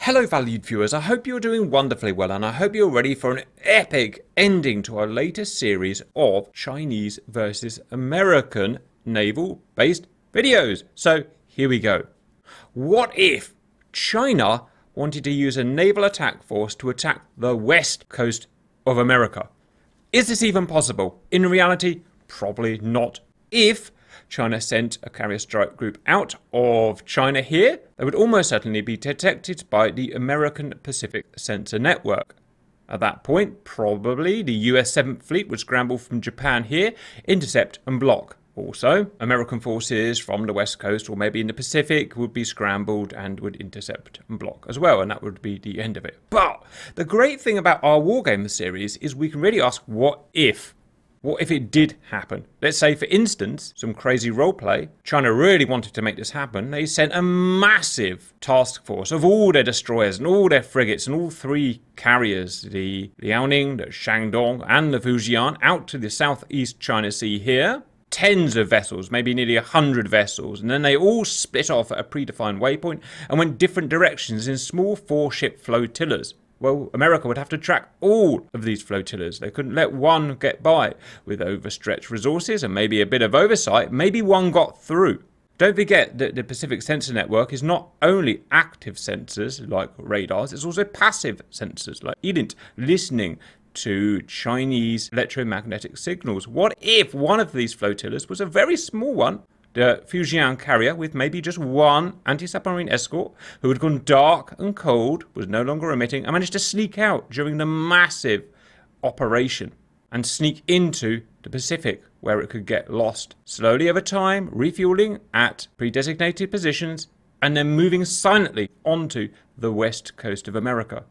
Hello valued viewers, I hope you're doing wonderfully well and I hope you're ready for an epic ending to our latest series of Chinese versus American naval based videos. So here we go. What if China wanted to use a naval attack force to attack the west coast of America? Is this even possible? In reality, probably not. If China sent a carrier strike group out of China here, they would almost certainly be detected by the American Pacific Sensor Network. At that point, probably the US 7th Fleet would scramble from Japan here, intercept and block. Also, American forces from the west coast or maybe in the Pacific would be scrambled and would intercept and block as well, and that would be the end of it. But the great thing about our WarGames series is we can really ask what if. What if it did happen? Let's say, for instance, some crazy roleplay. China really wanted to make this happen. They sent a massive task force of all their destroyers and all their frigates and all three carriers, the Liaoning, the Shandong and the Fujian, out to the southeast China Sea here. Tens of vessels, maybe nearly 100 vessels, and then they all split off at a predefined waypoint and went different directions in small 4-ship flotillas. Well, America would have to track all of these flotillas. They couldn't let one get by. With overstretched resources and maybe a bit of oversight, maybe one got through. Don't forget that the Pacific Sensor Network is not only active sensors like radars, it's also passive sensors like ELINT, listening to Chinese electromagnetic signals. What if one of these flotillas was a very small one? The Fujian carrier with maybe just one anti-submarine escort who had gone dark and cold, was no longer emitting, and managed to sneak out during the massive operation and sneak into the Pacific where it could get lost. Slowly over time, refueling at pre-designated positions and then moving silently onto the west coast of America.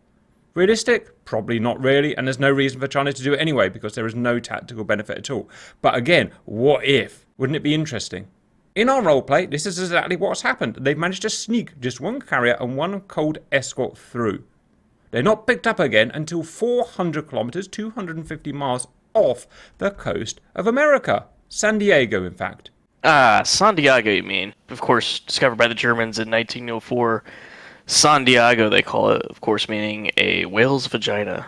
Realistic? Probably not really, and there's no reason for China to do it anyway because there is no tactical benefit at all. But again, what if? Wouldn't it be interesting? In our roleplay, this is exactly what's happened. They've managed to sneak just one carrier and one cold escort through. They're not picked up again until 400 kilometers, 250 miles off the coast of America. San Diego, in fact. San Diego, you mean? Of course, discovered by the Germans in 1904. San Diego, they call it, of course, meaning a whale's vagina.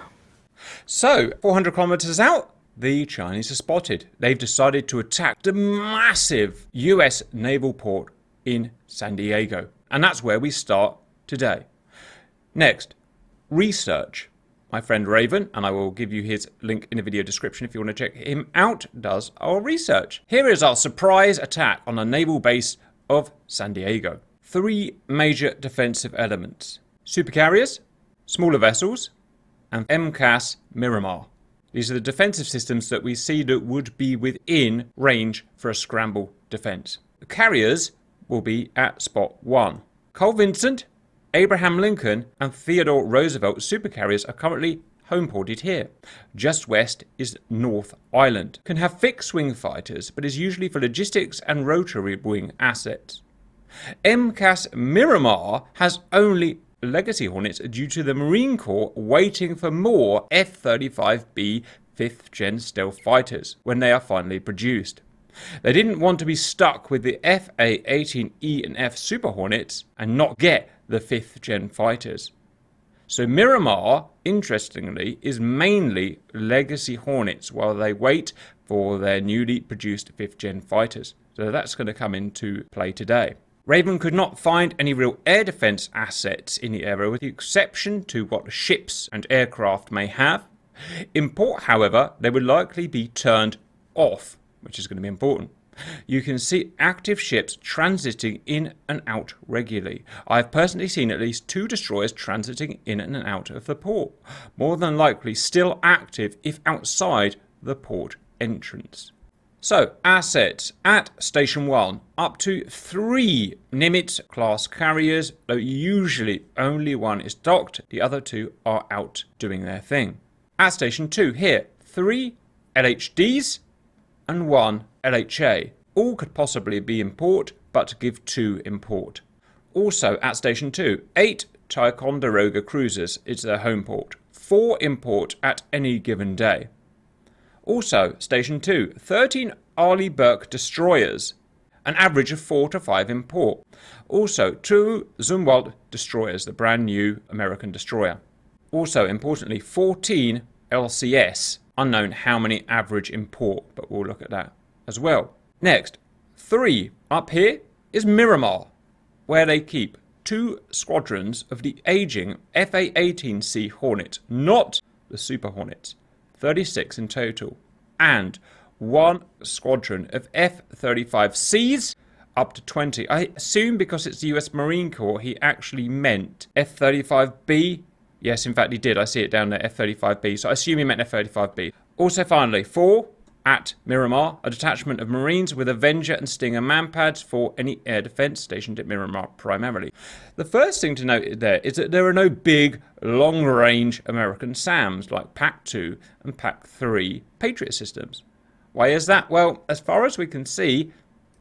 So, 400 kilometers out, the Chinese are spotted. They've decided to attack the massive US naval port in San Diego. And that's where we start today. Next, research. My friend Raven, and I will give you his link in the video description if you want to check him out, does our research. Here is our surprise attack on the naval base of San Diego. 3 major defensive elements: supercarriers, smaller vessels, and MCAS Miramar. These are the defensive systems that we see that would be within range for a scramble defense. The carriers will be at spot 1. Carl Vinson, Abraham Lincoln and Theodore Roosevelt supercarriers are currently homeported here. Just west is North Island. Can have fixed wing fighters, but is usually for logistics and rotary wing assets. MCAS Miramar has only Legacy Hornets due to the Marine Corps waiting for more F-35B 5th Gen stealth fighters when they are finally produced. They didn't want to be stuck with the FA-18E and F Super Hornets and not get the 5th Gen fighters. So Miramar, interestingly, is mainly Legacy Hornets while they wait for their newly produced 5th Gen fighters. So that's going to come into play today. Raven could not find any real air defense assets in the area with the exception to what ships and aircraft may have. In port, however, they would likely be turned off, which is going to be important. You can see active ships transiting in and out regularly. I have personally seen at least 2 destroyers transiting in and out of the port, more than likely still active if outside the port entrance. So, assets at Station 1, up to 3 Nimitz-class carriers, though usually only one is docked, the other 2 are out doing their thing. At Station 2, here, 3 LHDs and 1 LHA. All could possibly be in port, but give 2 in port. Also at Station 2, 8 Ticonderoga cruisers is their home port, 4 in port at any given day. Also, Station 2, 13 Arleigh Burke destroyers an average of 4 to 5 in port. Also, 2 Zumwalt destroyers, the brand new American destroyer. Also, importantly, 14 LCS, unknown how many average in port, but we'll look at that as well. Next, 3 up here is Miramar, where they keep 2 squadrons of the aging FA-18C Hornet, not the Super Hornets, 36 in total, and 1 squadron of F-35Cs, up to 20. I assume because it's the US Marine Corps, he actually meant F-35B. Yes, in fact he did. I see it down there, F-35B. So I assume he meant F-35B. Also, finally, 4 at Miramar, a detachment of Marines with Avenger and Stinger manpads for any air defense stationed at Miramar primarily. The first thing to note there is that there are no big, long-range American SAMs like PAC-2 and PAC-3 Patriot systems. Why is that? Well, as far as we can see,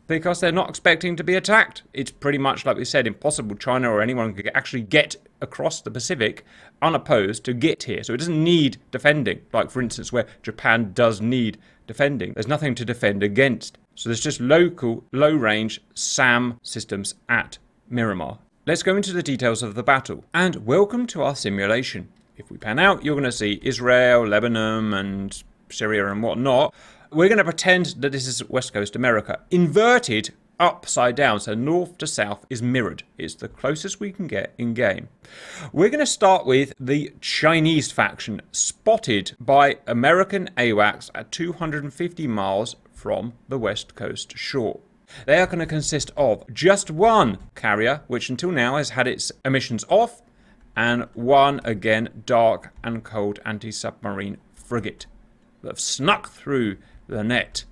because they're not expecting to be attacked. It's pretty much, like we said, impossible. China or anyone could actually get across the Pacific unopposed to get here. So it doesn't need defending, like, for instance, where Japan does need defending. There's nothing to defend against. So there's just local, low-range SAM systems at Miramar. Let's go into the details of the battle. And welcome to our simulation. If we pan out, you're going to see Israel, Lebanon, and Syria and whatnot. We're going to pretend that this is West Coast America. Inverted upside down, so north to south is mirrored. It's the closest we can get in game. We're going to start with the Chinese faction, spotted by American AWACS at 250 miles from the West Coast shore. They are going to consist of just 1 carrier, which until now has had its emissions off, and 1, again, dark and cold anti-submarine frigate that have snuck through the net.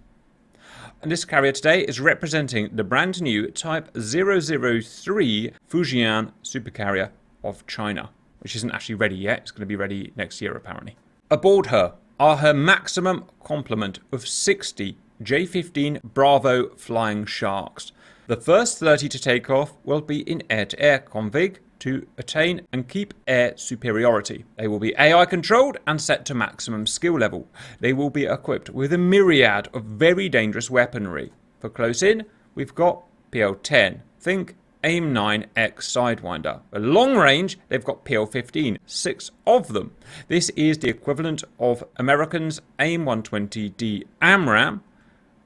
And this carrier today is representing the brand new Type 003 Fujian supercarrier of China, which isn't actually ready yet. It's going to be ready next year, apparently. Aboard her are her maximum complement of 60 J-15 Bravo Flying Sharks. The first 30 to take off will be in air-to-air config to attain and keep air superiority. They will be AI controlled and set to maximum skill level. They will be equipped with a myriad of very dangerous weaponry. For close in, we've got PL-10. Think AIM-9X Sidewinder. For long range, they've got PL-15, 6 of them. This is the equivalent of Americans' AIM-120D AMRAAM.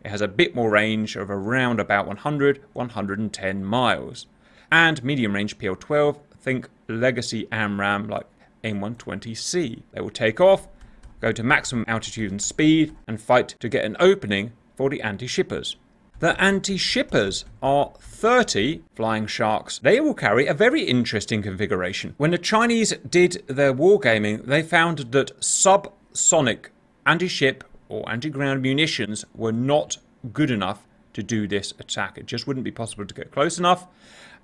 It has a bit more range of around about 100-110 miles. And medium range PL-12, think legacy AMRAAM like AIM-120C. They will take off, go to maximum altitude and speed, and fight to get an opening for the anti-shippers. The anti-shippers are 30 Flying Sharks. They will carry a very interesting configuration. When the Chinese did their wargaming, they found that subsonic anti-ship or anti-ground munitions were not good enough to do this attack. It just wouldn't be possible to get close enough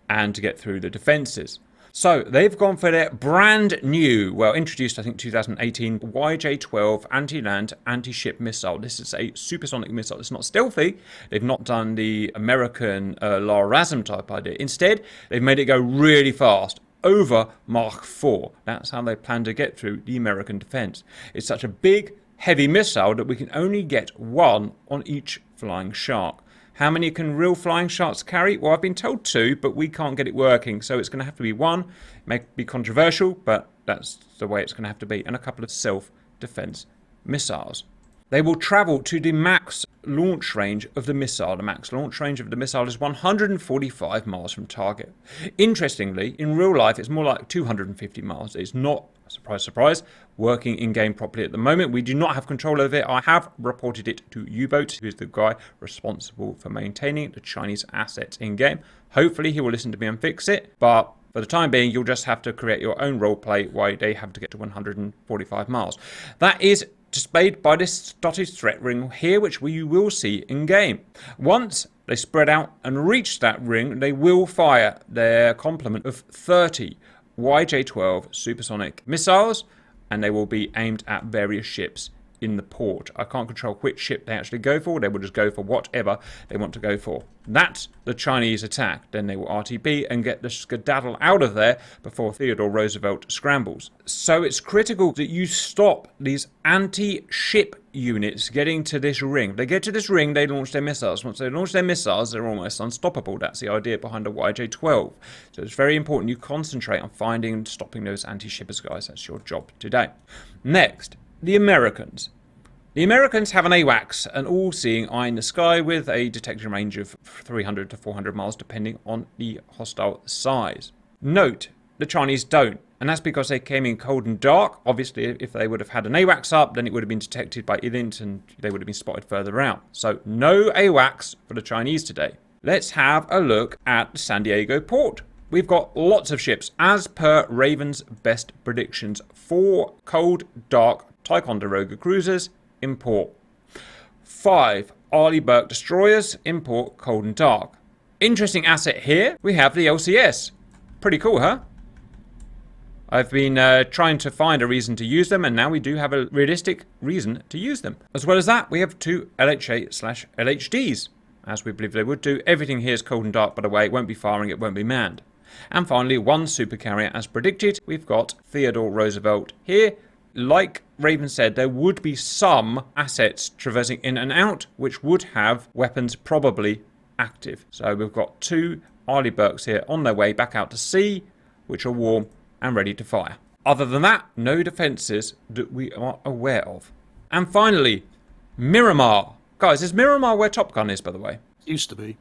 and to get through the defenses. So they've gone for their brand new, well, introduced I think 2018, YJ-12 anti-land, anti-ship missile. This is a supersonic missile. It's not stealthy. They've not done the American LRASM type idea. Instead, they've made it go really fast, over Mach 4. That's how they plan to get through the American defense. It's such a big, heavy missile that we can only get 1 on each Flying Shark. How many can real Flying Sharks carry? Well, I've been told 2, but we can't get it working, so it's going to have to be 1. It may be controversial, but that's the way it's going to have to be. And a couple of self-defense missiles. They will travel to the max launch range of the missile. The max launch range of the missile is 145 miles from target. Interestingly, in real life, it's more like 250 miles. It's not, surprise, surprise, working in-game properly at the moment. We do not have control over it. I have reported it to U-Boat, who is the guy responsible for maintaining the Chinese assets in-game. Hopefully, he will listen to me and fix it, but for the time being, you'll just have to create your own roleplay why they have to get to 145 miles. That is displayed by this dotted threat ring here, which you will see in-game. Once they spread out and reach that ring, they will fire their complement of 30 YJ-12 supersonic missiles, and they will be aimed at various ships in the port. I can't control which ship they actually go for. They will just go for whatever they want to go for. That's the Chinese attack. Then they will RTB and get the skedaddle out of there before Theodore Roosevelt scrambles. So it's critical that you stop these anti-ship units getting to this ring. If they get to this ring, they launch their missiles. Once they launch their missiles, they're almost unstoppable. That's the idea behind a YJ-12. So it's very important you concentrate on finding and stopping those anti-shippers, guys. That's your job today. Next, the Americans. The Americans have an AWACS, an all-seeing eye in the sky with a detection range of 300 to 400 miles depending on the hostile size. Note, the Chinese don't, and that's because they came in cold and dark. Obviously, if they would have had an AWACS up, then it would have been detected by ILINT and they would have been spotted further out. So no AWACS for the Chinese today. Let's have a look at San Diego port. We've got lots of ships, as per Raven's best predictions. 4 cold, dark Ticonderoga cruisers in port. 5 Arleigh Burke destroyers in port, cold and dark. Interesting asset here, we have the LCS. Pretty cool, huh? I've been trying to find a reason to use them, and now we do have a realistic reason to use them. As well as that, we have 2 LHA/LHDs, as we believe they would do. Everything here is cold and dark, by the way. It won't be firing, it won't be manned. And finally, 1 supercarrier as predicted. We've got Theodore Roosevelt here. Like Raven said, there would be some assets traversing in and out, which would have weapons probably active. So we've got 2 Arleigh Burkes here on their way back out to sea, which are warm and ready to fire. Other than that, no defences that we are aware of. And finally, Miramar. Guys, is Miramar where Top Gun is, by the way? Used to be.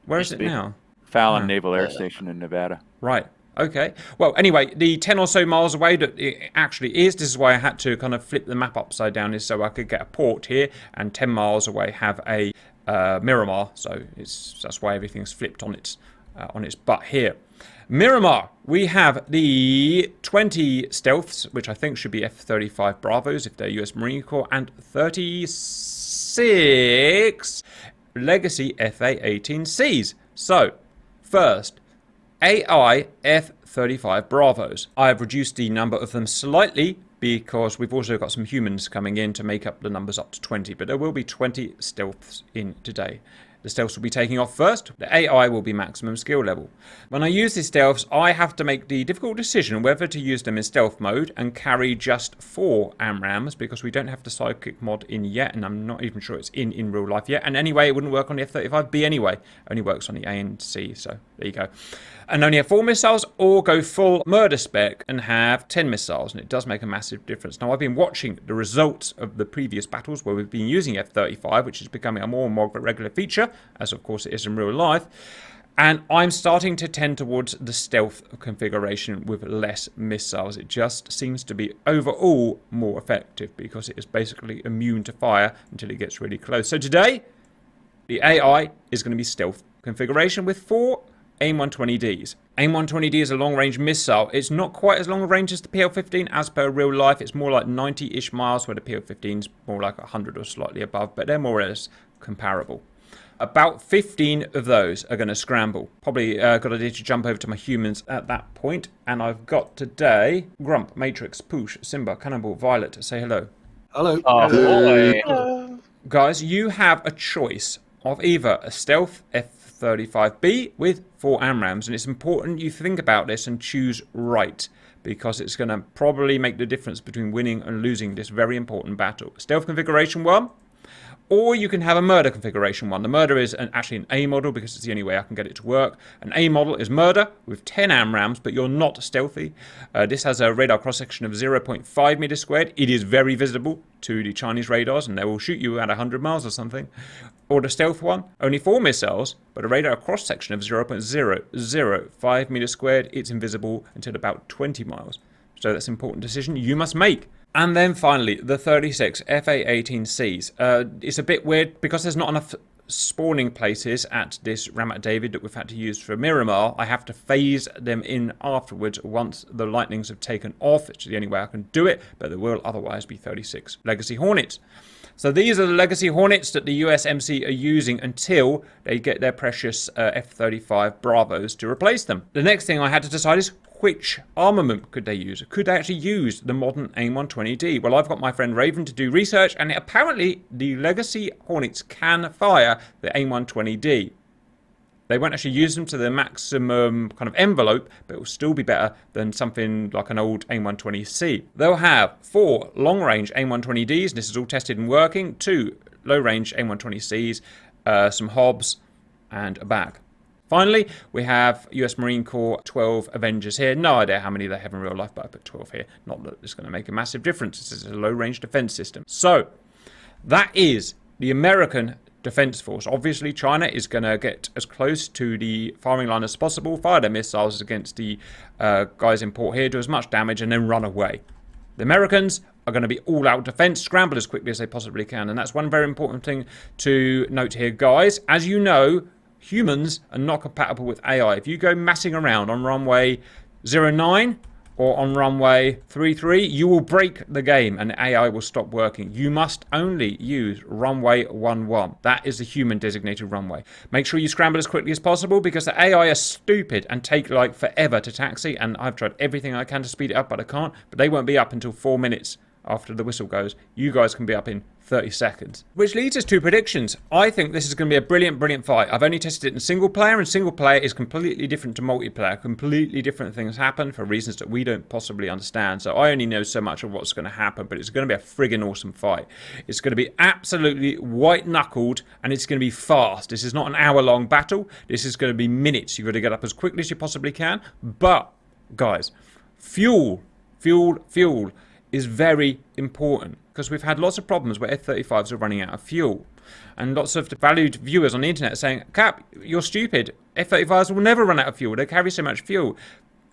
Where is it now? Fallon Naval Air Station in Nevada. Right. Okay. Well, anyway, the 10 or so miles away that it actually is, this is why I had to kind of flip the map upside down, is so I could get a port here and 10 miles away have a Miramar. So that's why everything's flipped on its butt here. Miramar, we have the 20 stealths, which I think should be F-35 Bravos if they're US Marine Corps, and 36 Legacy FA-18Cs. So, first, AI F-35 Bravos. I have reduced the number of them slightly because we've also got some humans coming in to make up the numbers up to 20, but there will be 20 stealths in today. The stealths will be taking off first. The AI will be maximum skill level. When I use these stealths, I have to make the difficult decision whether to use them in stealth mode and carry just 4 AMRAAMs because we don't have the sidekick mod in yet, and I'm not even sure it's in real life yet. And anyway, it wouldn't work on the F-35B anyway. It only works on the A and C, so there you go. And only have 4 missiles, or go full murder spec and have 10 missiles, and it does make a massive difference. Now, I've been watching the results of the previous battles where we've been using F-35, which is becoming a more and more regular feature, as of course it is in real life, and I'm starting to tend towards the stealth configuration with less missiles. It just seems to be overall more effective because it is basically immune to fire until it gets really close. So today, the AI is going to be stealth configuration with 4 AIM-120Ds. AIM-120D is a long-range missile. It's not quite as long a range as the PL-15 as per real life. It's more like 90-ish miles, where the PL-15 is more like 100 or slightly above, but they're more or less comparable. About 15 of those are going to scramble. Probably got an idea to jump over to my humans at that point. And I've got today Grump, Matrix, Poosh, Simba, Cannibal, Violet. Say hello. Hello. Hello. Guys, you have a choice of either a stealth F-35B with 4 AMRAAMs. And it's important you think about this and choose right, because it's going to probably make the difference between winning and losing this very important battle. Stealth configuration 1. Or you can have a murder configuration 1. The murder is actually an A model because it's the only way I can get it to work. An A model is murder with 10 AMRAAMs, but you're not stealthy. This has a radar cross-section of 0.5 meters squared. It is very visible to the Chinese radars, and they will shoot you at 100 miles or something. Or the stealth one, only 4 missiles, but a radar cross-section of 0.005 meters squared. It's invisible until about 20 miles. So that's an important decision you must make. And then finally, the 36 FA-18Cs. It's a bit weird because there's not enough spawning places at this Ramat David that we've had to use for Miramar. I have to phase them in afterwards once the lightnings have taken off. It's the only way I can do it, but there will otherwise be 36 Legacy Hornets. So these are the Legacy Hornets that the USMC are using until they get their precious F-35 Bravos to replace them. The next thing I had to decide is which armament could they use? Could they actually use the modern AIM-120D? Well, I've got my friend Raven to do research, and apparently the Legacy Hornets can fire the AIM-120D. They won't actually use them to their maximum kind of envelope, but it will still be better than something like an old AIM-120C. They'll have 4 long-range AIM-120Ds, and this is all tested and working, 2 low-range AIM-120Cs, some hobs, and a bag. Finally, we have US Marine Corps 12 Avengers here. No idea how many they have in real life, but I put 12 here. Not that it's going to make a massive difference. This is a low-range defense system. So, that is the American Defense Force. Obviously, China is going to get as close to the firing line as possible, fire their missiles against the guys in port here, do as much damage, and then run away. The Americans are going to be all-out defense, scramble as quickly as they possibly can, and that's one very important thing to note here, guys. As you know, humans are not compatible with AI. If you go messing around on runway 09 or on runway 33, you will break the game and AI will stop working. You must only use runway 11. That is the human designated runway. Make sure you scramble as quickly as possible because the AI are stupid and take like forever to taxi, and I've tried everything I can to speed it up, but I can't. But they won't be up until 4 minutes after the whistle goes. You guys can be up in 30 seconds. Which leads us to predictions. I think this is going to be a brilliant fight. I've only tested it in single player, and single player is completely different to multiplayer. Completely different things happen for reasons that we don't possibly understand. So I only know so much of what's going to happen, but it's going to be a friggin' awesome fight. It's going to be absolutely white-knuckled, and it's going to be fast. This is not an hour-long battle. This is going to be minutes. You've got to get up as quickly as you possibly can. But, guys, fuel is very important because we've had lots of problems where F-35s are running out of fuel, and lots of valued viewers on the internet are saying, Cap, you're stupid, F-35s will never run out of fuel, they carry so much fuel.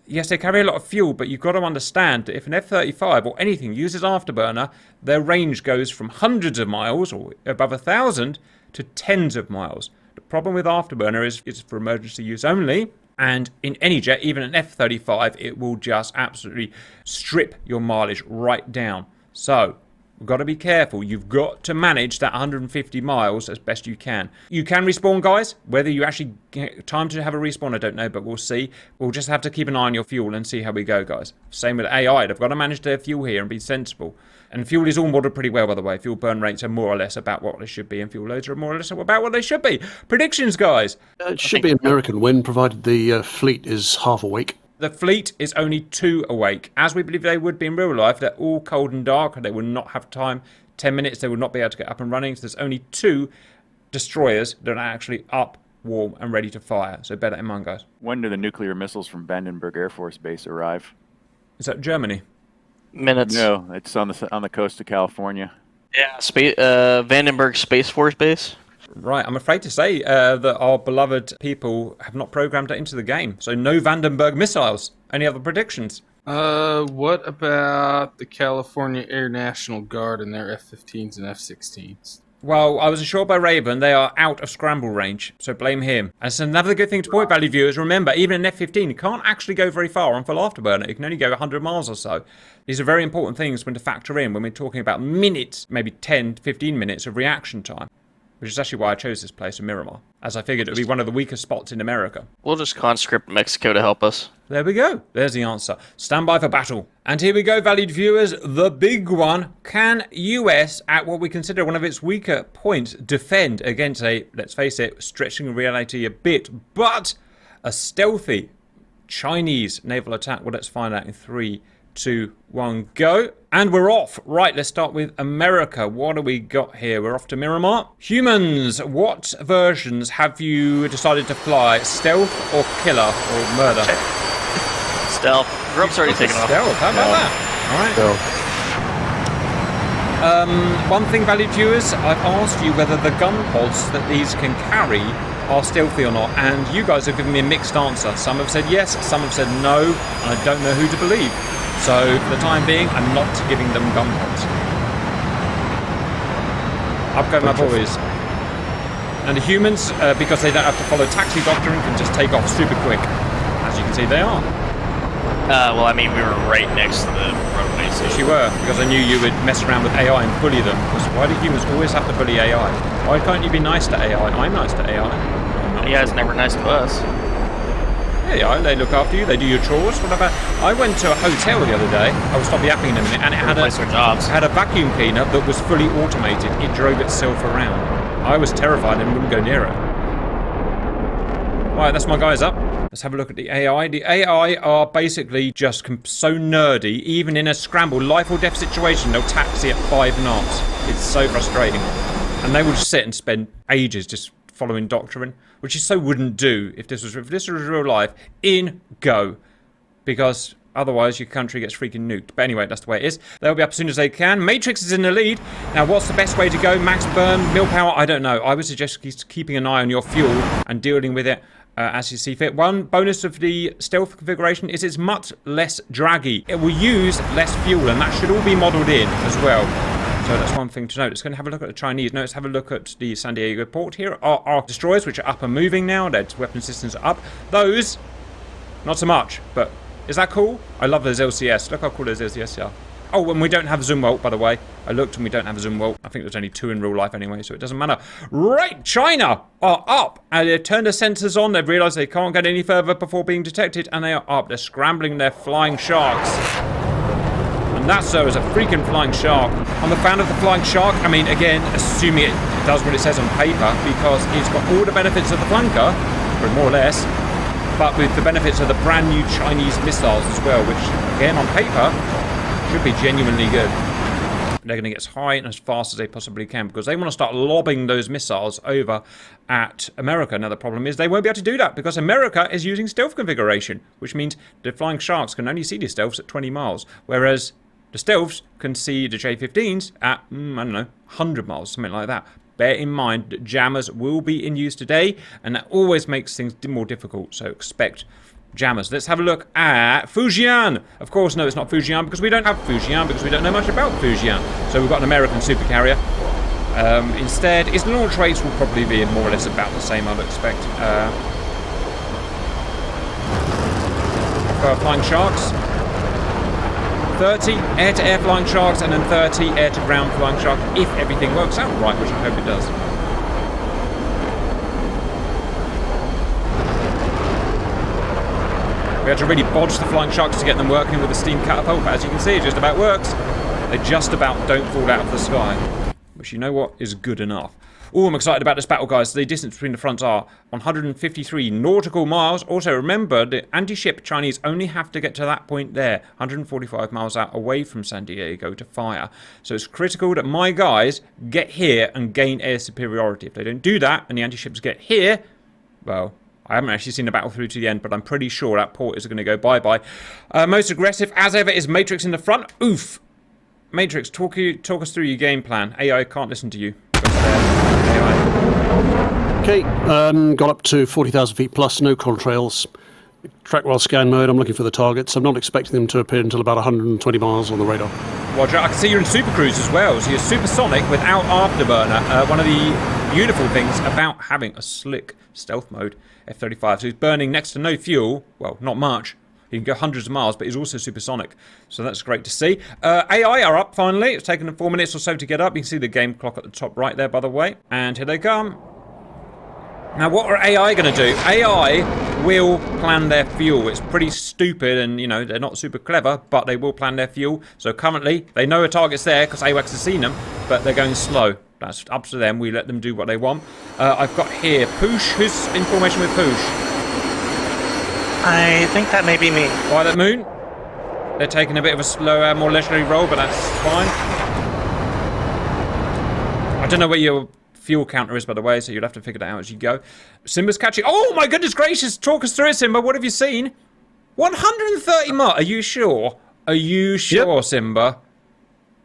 Yes, they carry a lot of fuel, but you've got to understand that if an F-35 or anything uses afterburner, their range goes from hundreds of miles or above 1,000 to tens of miles. The problem with afterburner is it's for emergency use only. And in any jet, even an F-35, it will just absolutely strip your mileage right down. So, we've got to be careful. You've got to manage that 150 miles as best you can. You can respawn, guys. Whether you actually get time to have a respawn, I don't know, but we'll see. We'll just have to keep an eye on your fuel and see how we go, guys. Same with AI. They've got to manage their fuel here and be sensible. And fuel is all modeled pretty well, by the way. Fuel burn rates are more or less about what they should be, and fuel loads are more or less about what they should be. Predictions, guys. It should be an American win, provided the fleet is half awake. The fleet is only 2 awake. As we believe they would be in real life, they're all cold and dark, and they will not have time. 10 minutes, they will not be able to get up and running. So there's only 2 destroyers that are actually up, warm, and ready to fire. So bear that in mind, guys. When do the nuclear missiles from Vandenberg Air Force Base arrive? Is that Germany? Minutes. No, it's on the coast of California. Yeah, Vandenberg Space Force Base. Right, I'm afraid to say that our beloved people have not programmed that into the game. So no Vandenberg missiles. Any other predictions? What about the California Air National Guard and their F-15s and F-16s? Well, I was assured by Raven they are out of scramble range, so blame him. And it's another good thing to point, value viewers. Remember, even an F-15 can't actually go very far on full afterburner. It can only go 100 miles or so. These are very important things when to factor in when we're talking about minutes, maybe 10 to 15 minutes of reaction time. Which is actually why I chose this place in Miramar, as I figured it would be one of the weakest spots in America. We'll just conscript Mexico to help us. There we go. There's the answer. Stand by for battle. And here we go, valued viewers. The big one. Can US, at what we consider one of its weaker points, defend against a, let's face it, stretching reality a bit, but a stealthy Chinese naval attack? Well, let's find out in 3, 2, 1, go. And we're off. Right, let's start with America. What do we got here? We're off to Miramar. Humans, what versions have you decided to fly? Stealth or killer or murder? Stealth. Group's already taken off. Stealth, how about that? All right. One thing, valued viewers, I've asked you whether the gun pods that these can carry are stealthy or not, and you guys have given me a mixed answer. Some have said yes, some have said no, and I don't know who to believe. So, for the time being, I'm not giving them gun pods. Up go my boys. And the humans, because they don't have to follow taxi doctrine, can just take off super quick. As you can see, they are. Well, I mean, we were right next to the roadway, so... Yes, you were, because I knew you would mess around with AI and bully them. Because why do humans always have to bully AI? Why can't you be nice to AI? I'm nice to AI. AI's never nice to us. Yeah, they look after you. They do your chores. What about? I went to a hotel the other day. I will stop yapping in a minute, and it had Replace their jobs. had a vacuum cleaner that was fully automated. It drove itself around. I was terrified and wouldn't go near it. Right, that's my guys up. Let's have a look at the AI. The AI are basically just so nerdy. Even in a scramble, life or death situation, they'll taxi at 5 knots. It's so frustrating. And they will just sit and spend ages just following doctrine, which you so wouldn't do if this was real life. In go, because otherwise your country gets freaking nuked. But anyway, that's the way it is. They'll be up as soon as they can. Matrix is in the lead. Now, what's the best way to go? Max burn, mill power? I don't know. I would suggest keeping an eye on your fuel and dealing with it as you see fit. One bonus of the stealth configuration is it's much less draggy. It will use less fuel, and that should all be modelled in as well. So that's one thing to note. Let's go and have a look at the Chinese. No, let's have a look at the San Diego port. Here are our destroyers, which are up and moving now. Their weapon systems are up. Those, not so much, but is that cool? I love those LCS. Look how cool those LCS are. Oh, and we don't have zoom vault, by the way. I looked and we don't have a zoom vault. I think there's only 2 in real life anyway, so it doesn't matter. Right, China are up. And they've turned the sensors on. They've realised they can't get any further before being detected, and they are up. They're scrambling their flying sharks. And that, sir, is a freaking flying shark. I'm a fan of the flying shark. I mean, again, assuming it does what it says on paper, because it's got all the benefits of the flanker, or more or less, but with the benefits of the brand new Chinese missiles as well, which, again, on paper, should be genuinely good. They're going to get as high and as fast as they possibly can, because they want to start lobbing those missiles over at America. Now, the problem is they won't be able to do that, because America is using stealth configuration, which means the flying sharks can only see the stealths at 20 miles, whereas the stealths can see the J-15s at, I don't know, 100 miles, something like that. Bear in mind that jammers will be in use today, and that always makes things more difficult, so expect jammers. Let's have a look at Fujian. Of course, no, it's not Fujian, because we don't have Fujian, because we don't know much about Fujian. So we've got an American supercarrier. Instead, its launch rates will probably be more or less about the same, I'd expect. For flying sharks, 30 air-to-air flying sharks, and then 30 air-to-ground flying sharks, if everything works out right, which I hope it does. We had to really bodge the flying sharks to get them working with the steam catapult, but as you can see, it just about works. They just about don't fall out of the sky, which, you know what, is good enough. Oh, I'm excited about this battle, guys. The distance between the fronts are 153 nautical miles. Also, remember, the anti-ship Chinese only have to get to that point there, 145 miles out away from San Diego to fire. So it's critical that my guys get here and gain air superiority. If they don't do that, and the anti-ships get here, well, I haven't actually seen the battle through to the end, but I'm pretty sure that port is going to go bye-bye. Most aggressive, as ever, is Matrix in the front. Oof. Matrix, talk us through your game plan. AI can't listen to you. Okay, got up to 40,000 feet plus, no contrails. Track while scan mode, I'm looking for the targets. I'm not expecting them to appear until about 120 miles on the radar. Roger, I can see you're in Super Cruise as well, so you're supersonic without afterburner. One of the beautiful things about having a slick stealth mode F-35, so he's burning next to no fuel, well, not much. He can go hundreds of miles, but he's also supersonic, so that's great to see. AI are up finally. It's taken them 4 minutes or so to get up. You can see the game clock at the top right there, by the way. And here they come. Now, what are AI going to do? AI will plan their fuel. It's pretty stupid, and, you know, they're not super clever, but they will plan their fuel. So currently, they know a target's there because AWACS has seen them, but they're going slow. That's up to them. We let them do what they want. I've got here Poosh. Who's in formation with Poosh? I think that may be me. Violet Moon. They're taking a bit of a slower, more leisurely roll, but that's fine. I don't know where your fuel counter is, by the way, so you'll have to figure that out as you go. Simba's catching. Oh my goodness gracious! Talk us through it, Simba. What have you seen? 130 miles. Are you sure? Are you sure, Yep. Simba?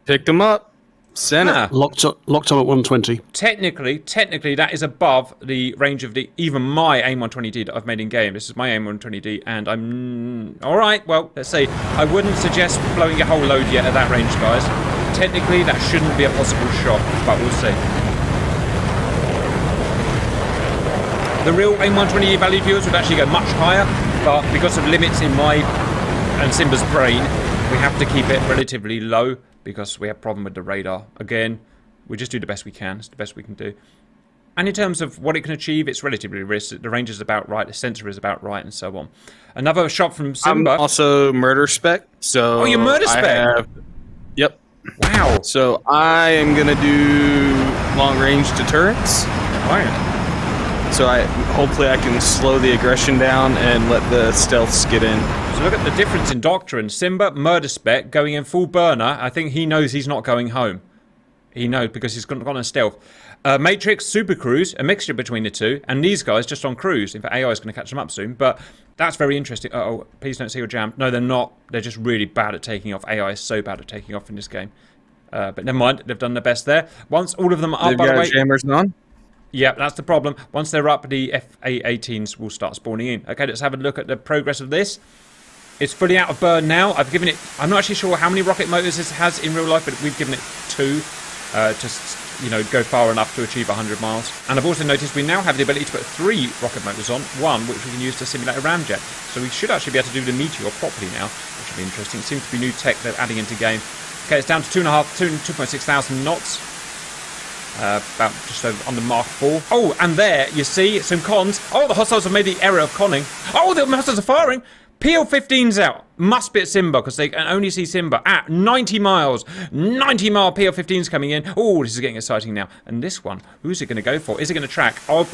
Picked them up. Sent it. Locked on at 120. Technically, that is above the range of even my AIM-120D that I've made in game. This is my AIM-120D, and I'm all right. Well, let's see. I wouldn't suggest blowing your whole load yet at that range, guys. Technically, that shouldn't be a possible shot, but we'll see. The real AIM-120D value viewers would actually go much higher, but because of limits in my and Simba's brain, we have to keep it relatively low, because we have a problem with the radar. Again, we just do the best we can. It's the best we can do. And in terms of what it can achieve, it's relatively risky. The range is about right, the sensor is about right, and so on. Another shot from Simba. I'm also murder spec. So Oh, you're murder spec? Yep. Wow. So I am gonna do long range deterrence. Right. So hopefully I can slow the aggression down and let the stealths get in. So look at the difference in doctrine. Simba, murder spec, going in full burner. I think he knows he's not going home. He knows because he's gone on stealth. Matrix, Super Cruise, a mixture between the two, and these guys just on cruise. In fact, AI is going to catch them up soon, but that's very interesting. Uh-oh, please don't say you're jammed. No, they're not. They're just really bad at taking off. AI is so bad at taking off in this game. But never mind, they've done their best there. Once all of them are up, by the way... jammers on? Yeah, that's the problem. Once they're up, the FA-18s will start spawning in. Okay, let's have a look at the progress of this. It's fully out of burn now. I've given it... I'm not actually sure how many rocket motors this has in real life, but we've given it 2. Just, you know, go far enough to achieve 100 miles. And I've also noticed we now have the ability to put 3 rocket motors on, 1 which we can use to simulate a ramjet. So we should actually be able to do the Meteor properly now, which will be interesting. It seems to be new tech they're adding into game. Okay, it's down to 2.6 thousand knots. About just over under Mark 4. Oh, and there, you see, some cons. Oh, the hostiles have made the error of conning. Oh, the hostiles are firing. PL-15's out. Must be at Simba, because they can only see Simba at 90 miles. 90-mile PL-15's coming in. Oh, this is getting exciting now. And this one, who's it going to go for? Is it going to track? I will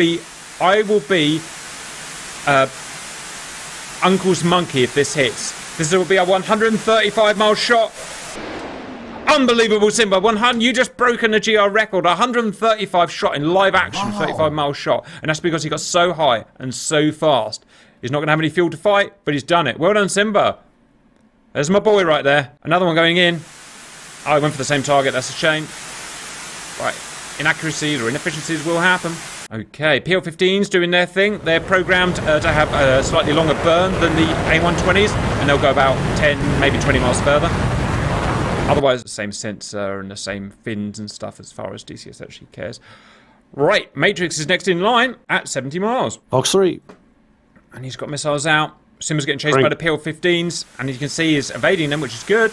be Uncle's monkey if this hits. This will be a 135-mile shot. Unbelievable, Simba. 100. You just broken the GR record. 135 shot in live action, 35-mile shot. And that's because he got so high and so fast. He's not going to have any fuel to fight, but he's done it. Well done, Simba. There's my boy right there. Another one going in. Oh, I went for the same target. That's a shame. Right. Inaccuracies or inefficiencies will happen. Okay, PL-15's doing their thing. They're programmed to have a slightly longer burn than the A120s, and they'll go about 10, maybe 20 miles further. Otherwise, the same sensor and the same fins and stuff as far as DCS actually cares. Right, Matrix is next in line at 70 miles. Box 3. And he's got missiles out. Simba's getting chased by the PL-15s, and you can see he's evading them, which is good.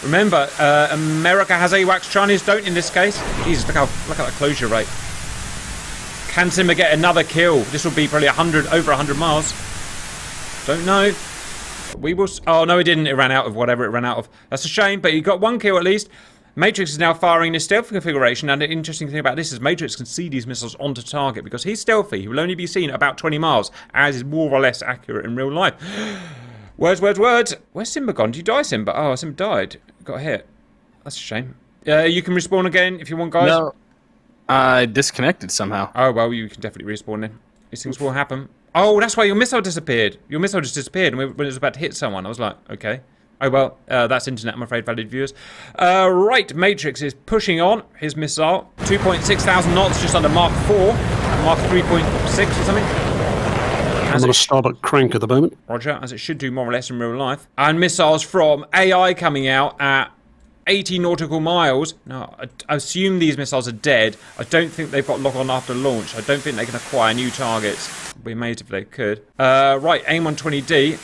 Remember, America has AWACS, Chinese don't in this case. Jesus, look at that closure rate. Can Simba get another kill? This will be probably over 100 miles. Don't know. We will... Oh, no, he didn't. It ran out of whatever it ran out of. That's a shame, but he got 1 kill at least. Matrix is now firing this stealth configuration, and the interesting thing about this is Matrix can see these missiles onto target because he's stealthy. He will only be seen about 20 miles, as is more or less accurate in real life. Words, words, words. Where's Simba gone? Did you die, Simba? Oh, Simba died. Got hit. That's a shame. You can respawn again if you want, guys. No, I disconnected somehow. Oh, well, you can definitely respawn then. These things will happen. Oh, that's why your missile disappeared. Your missile just disappeared when it was about to hit someone. I was like, okay. Oh, well, that's internet, I'm afraid, valued viewers. Right, Matrix is pushing on his missile. 2.6 thousand knots, just under Mark 4. Mark 3.6 or something. I'm on a starboard crank at the moment. Roger, as it should do more or less in real life. And missiles from AI coming out at 80 nautical miles. Now, I assume these missiles are dead. I don't think they've got lock-on after launch. I don't think they can acquire new targets. It'd be amazed if they could. Right, AIM-120D.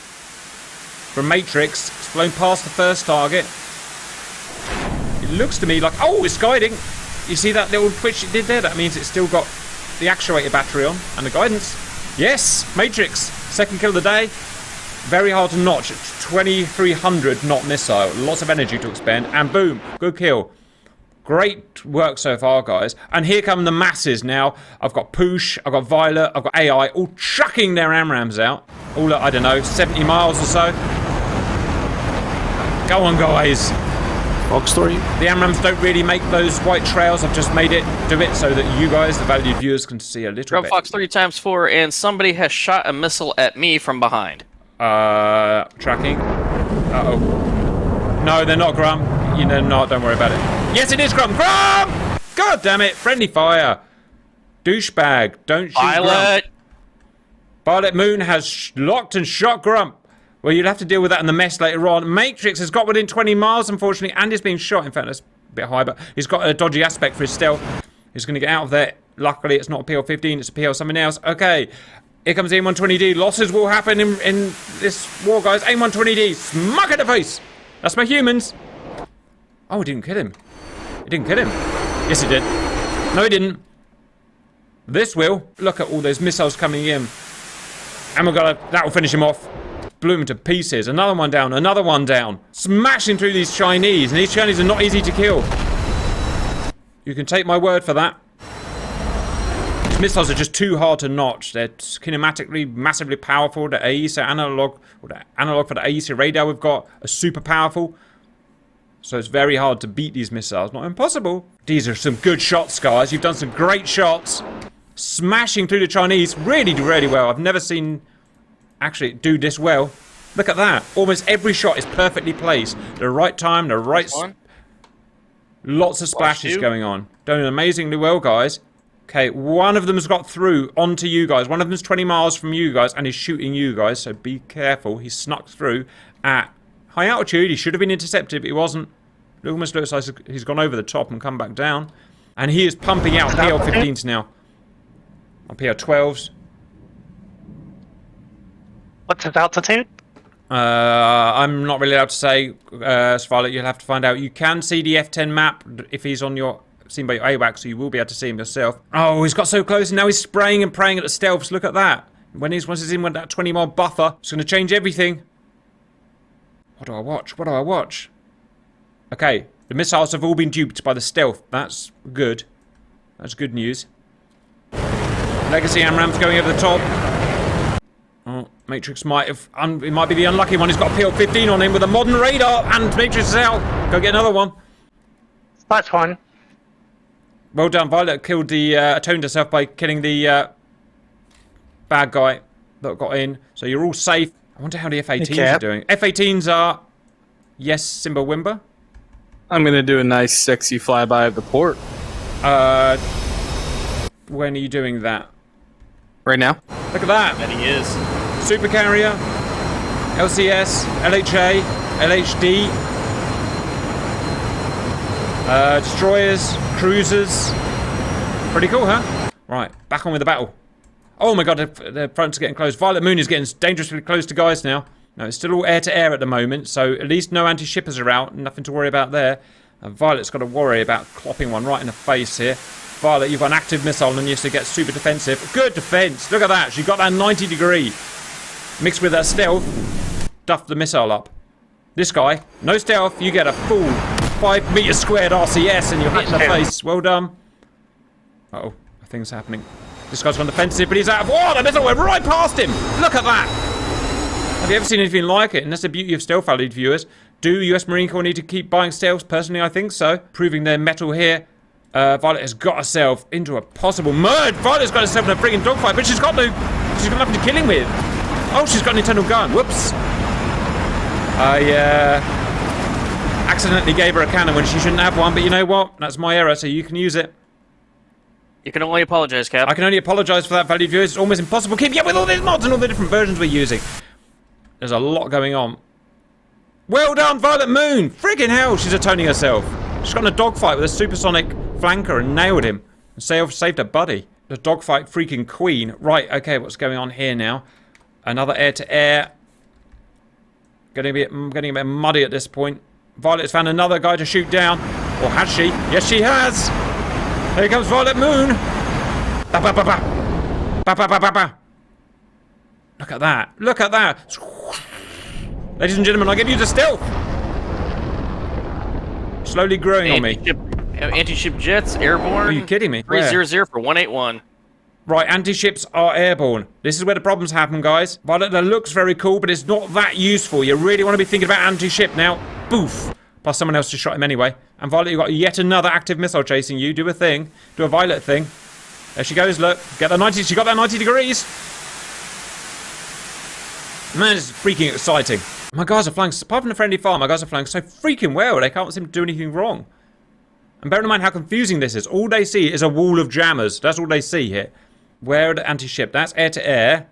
From Matrix, it's flown past the first target. It looks to me like... Oh, it's guiding. You see that little twitch it did there? That means it's still got the actuator battery on and the guidance. Yes, Matrix. Second kill of the day. Very hard to notch. 2,300 knot missile. Lots of energy to expend. And boom, good kill. Great work so far, guys. And here come the masses now. I've got Poosh, I've got Violet, I've got AI, all chucking their AMRAMs out. All at, I don't know, 70 miles or so. Go on, guys. Box 3. The AMRAMs don't really make those white trails. I've just made it, do it so that you guys, the valued viewers, can see a little Drop bit. Fox 3 times 4, and somebody has shot a missile at me from behind. Tracking. Uh-oh. No, they're not, Grum. You know, not. Don't worry about it. Yes, it is, Grum. Grum! God damn it. Friendly fire. Douchebag. Don't shoot Violet! Grump. Violet Moon has locked and shot Grump. Well, you'll have to deal with that in the mess later on. Matrix has got within 20 miles, unfortunately, and is being shot. In fact, that's a bit high, but he's got a dodgy aspect for his stealth. He's going to get out of there. Luckily, it's not a PL-15, it's a PL something else. Okay, here comes the AIM-120D. Losses will happen in this war, guys. AIM-120D, smack in the face. That's my humans. Oh, it didn't kill him. It didn't kill him. Yes, it did. No, it didn't. This will. Look at all those missiles coming in. And that'll finish him off. Blew him to pieces. Another one down, another one down. Smashing through these Chinese, and these Chinese are not easy to kill. You can take my word for that. These missiles are just too hard to notch. They're kinematically massively powerful. The AESA analog, or the analog for the AESA radar we've got, are super powerful. So it's very hard to beat these missiles. Not impossible. These are some good shots, guys. You've done some great shots. Smashing through the Chinese really, really well. I've never seen actually do this well. Look at that. Almost every shot is perfectly placed. The right time, the right... Lots of splashes going on. Doing amazingly well, guys. Okay, one of them's got through onto you guys. One of them's 20 miles from you guys and is shooting you guys, so be careful. He snuck through at high altitude. He should have been intercepted, but he wasn't. It almost looks like he's gone over the top and come back down. And he is pumping out PL-15s now. On PL-12s. What's his altitude? I'm not really allowed to say, Violet. You'll have to find out. You can see the F-10 map if he's on your... seen by your AWACS, so you will be able to see him yourself. Oh, he's got so close, and now he's spraying and praying at the stealths. Look at that. Once he's in with that 20-mile buffer, it's going to change everything. What do I watch? What do I watch? Okay, the missiles have all been duped by the stealth. That's good. That's good news. Legacy AMRAAM's going over the top. Oh, Matrix might have... it might be the unlucky one. He's got a PL-15 on him with a modern radar, and Matrix is out. Go get another one. That's one. Well done, Violet killed the... atoned herself by killing the bad guy that got in. So you're all safe. I wonder how the F-18s are doing. F-18s are... Yes, Simba Wimba. I'm going to do a nice, sexy flyby of the port. When are you doing that? Right now. Look at that. And he is. Super carrier, LCS, LHA, LHD, destroyers, cruisers. Pretty cool, huh? Right, back on with the battle. Oh my god, the front's getting close. Violet Moon is getting dangerously close to guys now. No, it's still all air-to-air at the moment, so at least no anti-shippers are out. Nothing to worry about there. Violet's got to worry about clopping one right in the face here. Violet, you've got an active missile and you to get super defensive. Good defense. Look at that. She got that 90 degree. Mixed with her stealth. Duffed the missile up. This guy, no stealth. You get a full 5 meter squared RCS and you're hit in the face. Well done. Uh-oh. Things happening. This guy's gone defensive, but he's out of... Oh, the missile went right past him. Look at that. Have you ever seen anything like it? And that's the beauty of stealth, valued viewers. Do US Marine Corps need to keep buying stealths? Personally, I think so. Proving their mettle here. Violet has got herself into a possible merge. Violet's got herself in a friggin' dogfight, but she's got nothing to kill him with. Oh, she's got an internal gun. Whoops. I accidentally gave her a cannon when she shouldn't have one, but you know what? That's my error, so you can use it. You can only apologize, Cap. I can only apologise for that, valued viewers. It's almost impossible keeping up with all these mods and all the different versions we're using. There's a lot going on. Well done, Violet Moon! Friggin' hell, she's atoning herself. She's got in a dogfight with a supersonic flanker and nailed him. And saved her buddy. The dogfight freaking queen. Right, okay, what's going on here now? Another air-to-air. Getting a bit muddy at this point. Violet's found another guy to shoot down. Or has she? Yes, she has! Here comes Violet Moon! Ba ba ba ba! Ba ba ba ba ba! Look at that! Look at that! Ladies and gentlemen, I give you the stealth! Slowly growing on me. Anti-ship jets, airborne. Are you kidding me? 300 for 181. Right, anti-ships are airborne. This is where the problems happen, guys. Violet, that looks very cool, but it's not that useful. You really want to be thinking about anti-ship now. Boof! Plus someone else just shot him anyway. And Violet, you've got yet another active missile chasing you. Do a thing. Do a Violet thing. There she goes, look. Get that 90. She got that 90 degrees. Man, it's freaking exciting. My guys are flying, apart from the friendly fire, my guys are flying so freaking well. They can't seem to do anything wrong. And bear in mind how confusing this is. All they see is a wall of jammers. That's all they see here. Where are the anti-ship? That's air-to-air.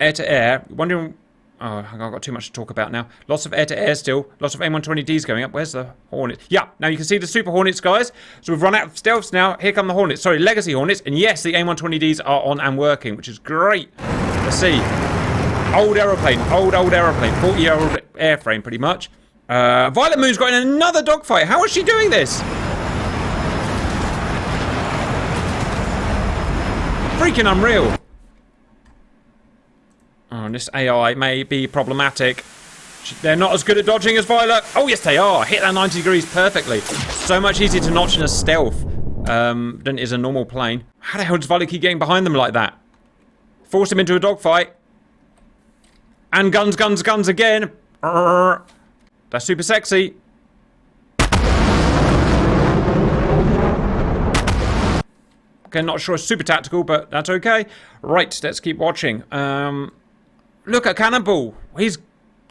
Air-to-air. Wondering... Oh, I've got too much to talk about now. Lots of air-to-air still. Lots of M120Ds going up. Where's the Hornet? Yeah, now you can see the Super Hornets, guys. So we've run out of stealths now. Here come the Hornets. Sorry, Legacy Hornets. And yes, the M120Ds are on and working, which is great. Let's see. Old aeroplane. Old aeroplane. 40-year-old airframe, pretty much. Violet Moon's got in another dogfight. How is she doing this? freaking unreal. Oh, this AI may be problematic. They're not as good at dodging as Violet. Oh, yes, they are. Hit that 90 degrees perfectly. So much easier to notch in a stealth than it is a normal plane. How the hell does Violet keep getting behind them like that? Force him into a dogfight. And guns, guns, guns again. That's super sexy. Okay, not sure it's super tactical, but that's okay. Right, let's keep watching. Look at Cannonball. He's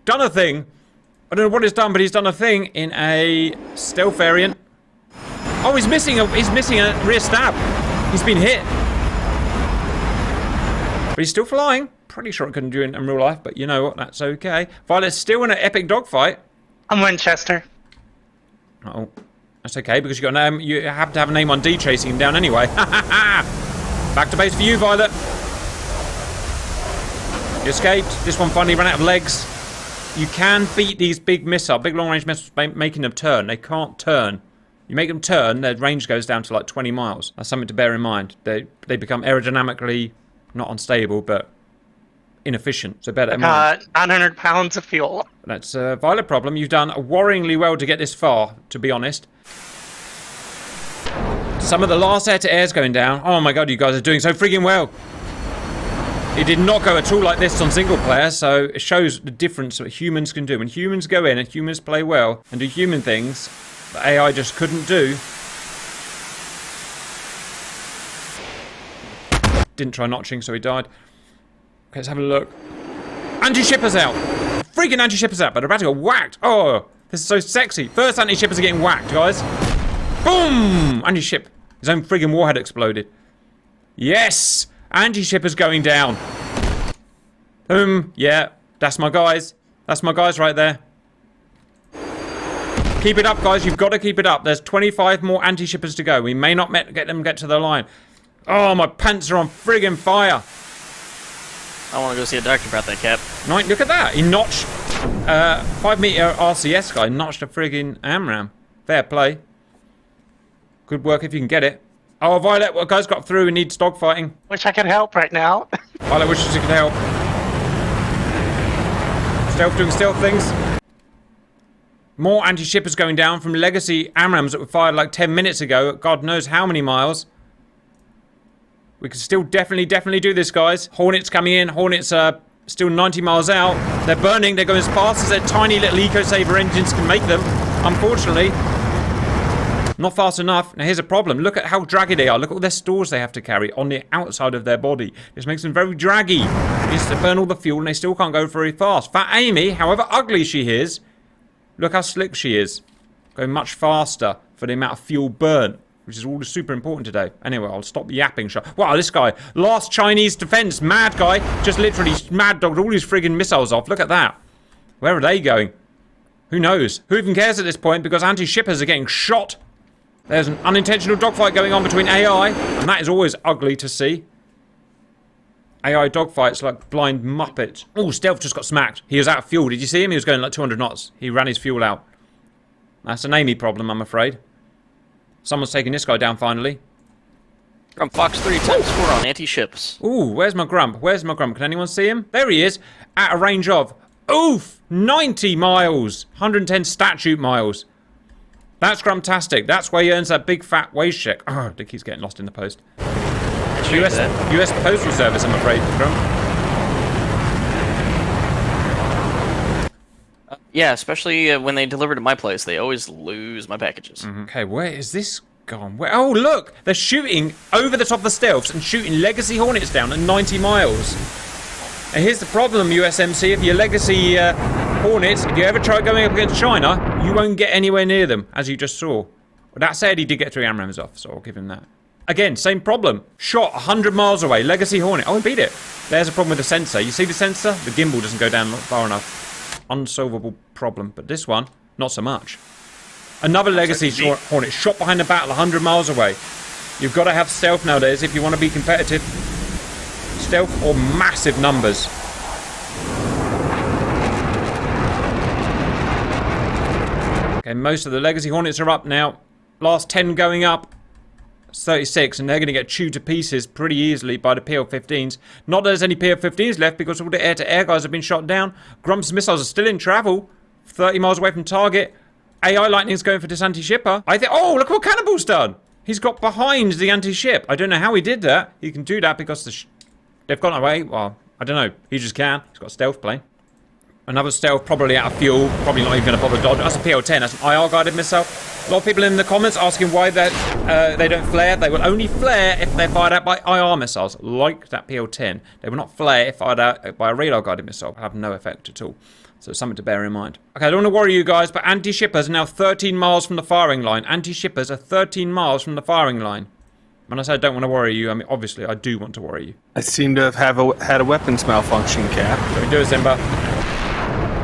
done a thing. I don't know what he's done, but he's done a thing in a stealth variant. Oh, he's missing a rear stab. He's been hit. But he's still flying. Pretty sure it couldn't do it in real life, but you know what? That's okay. Violet's still in an epic dogfight. I'm Winchester. Oh, that's okay because you have to have a name on D chasing him down anyway. Back to base for you, Violet. You escaped. This one finally ran out of legs. You can beat these big long-range missiles by making them turn. They can't turn. You make them turn, their range goes down to like 20 miles. That's something to bear in mind. They become aerodynamically not unstable, but inefficient. So better. 900 pounds of fuel. That's a Violet problem. You've done worryingly well to get this far, to be honest. Some of the last air-to-airs going down. Oh my god, you guys are doing so freaking well. It did not go at all like this on single player, so it shows the difference what humans can do. When humans go in and humans play well and do human things, the AI just couldn't do. Didn't try notching, so he died. Okay, let's have a look. Anti-shipper's out. Freaking anti-shipper's out, but they're about to get whacked. Oh, this is so sexy. First anti-shippers are getting whacked, guys. Boom! Anti-ship. His own friggin' warhead exploded. Yes! Anti-shipper's going down. Yeah, that's my guys. That's my guys right there. Keep it up, guys. You've got to keep it up. There's 25 more anti-shippers to go. We may not get to the line. Oh, my pants are on friggin' fire. I want to go see a doctor about that, Cap. Right, look at that. He notched 5-meter RCS guy notched a friggin' AMRAAM. Fair play. Good work if you can get it. Oh, Violet, what guys got through and needs dogfighting. Wish I could help right now. Violet wishes you could help. Stealth doing stealth things. More anti-shippers going down from legacy AMRAAMs that were fired like 10 minutes ago. God knows how many miles. We can still definitely do this, guys. Hornets coming in. Hornets are still 90 miles out. They're burning. They're going as fast as their tiny little eco-saver engines can make them. Unfortunately. Not fast enough. Now here's a problem. Look at how draggy they are. Look at all their stores they have to carry on the outside of their body. This makes them very draggy. Needs to burn all the fuel and they still can't go very fast. Fat Amy, however ugly she is, look how slick she is. Going much faster for the amount of fuel burnt, which is all super important today. Anyway, I'll stop yapping. Wow, this guy. Last Chinese defense. Mad guy. Just literally mad dogged all his friggin' missiles off. Look at that. Where are they going? Who knows? Who even cares at this point because anti-shippers are getting shot. There's an unintentional dogfight going on between AI, and that is always ugly to see. AI dogfights like blind muppets. Oh, Stealth just got smacked. He was out of fuel. Did you see him? He was going like 200 knots. He ran his fuel out. That's an Amy problem, I'm afraid. Someone's taking this guy down finally. From Fox 3 ×4 on anti-ships. Ooh, where's my grump? Where's my grump? Can anyone see him? There he is. At a range of, oof, 90 miles. 110 statute miles. That's grumtastic. That's where he earns that big fat wage check. Oh, Dick, he's getting lost in the post. US Postal Service, I'm afraid, Grump. Yeah, especially when they deliver to my place. They always lose my packages. Okay, where is this gone? Where? Oh, look! They're shooting over the top of the stealths and shooting Legacy Hornets down at 90 miles. And here's the problem, USMC. If your Legacy Hornets, if you ever try going up against China, you won't get anywhere near them, as you just saw. But that said, he did get 3 AMRAAMs off, so I'll give him that. Again, same problem. Shot 100 miles away. Legacy Hornet. Oh, he beat it. There's a problem with the sensor. You see the sensor? The gimbal doesn't go down far enough. Unsolvable problem. But this one, not so much. Another Legacy Hornet shot behind the battle 100 miles away. You've got to have stealth nowadays if you want to be competitive. Stealth or massive numbers. Okay, most of the Legacy Hornets are up now. Last 10 going up. 36, and they're going to get chewed to pieces pretty easily by the PL-15s. Not that there's any PL-15s left because all the air-to-air guys have been shot down. Grump's missiles are still in travel, 30 miles away from target. AI Lightning's going for this anti-shipper. I think. Oh, look what Cannonball's done. He's got behind the anti-ship. I don't know how he did that. He can do that because they've gone away. Well, I don't know. He just can. He's got a stealth plane. Another stealth, probably out of fuel. Probably not even going to bother dodge. That's a PL-10. That's an IR-guided missile. A lot of people in the comments asking why they don't flare. They will only flare if they're fired out by IR missiles, like that PL-10. They will not flare if fired out by a radar-guided missile. Have no effect at all. So something to bear in mind. Okay, I don't want to worry you guys, but anti-shippers are now 13 miles from the firing line. Anti-shippers are 13 miles from the firing line. When I say I don't want to worry you, I mean, obviously, I do want to worry you. I seem to have had a weapons malfunction, Cap. Don't do it, Simba.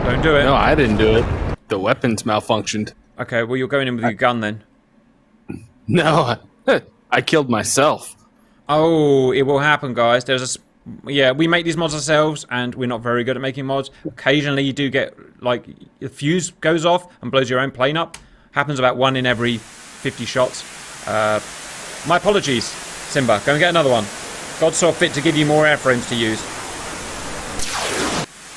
Don't do it. No, I didn't do it. The weapons malfunctioned. Okay, well, you're going in with your gun then. No, I killed myself. Oh, it will happen, guys. Yeah, we make these mods ourselves, and we're not very good at making mods. Occasionally, you do get, like, the fuse goes off and blows your own plane up. Happens about 1 in every 50 shots. My apologies, Simba. Go and get another one. God saw fit to give you more airframes to use.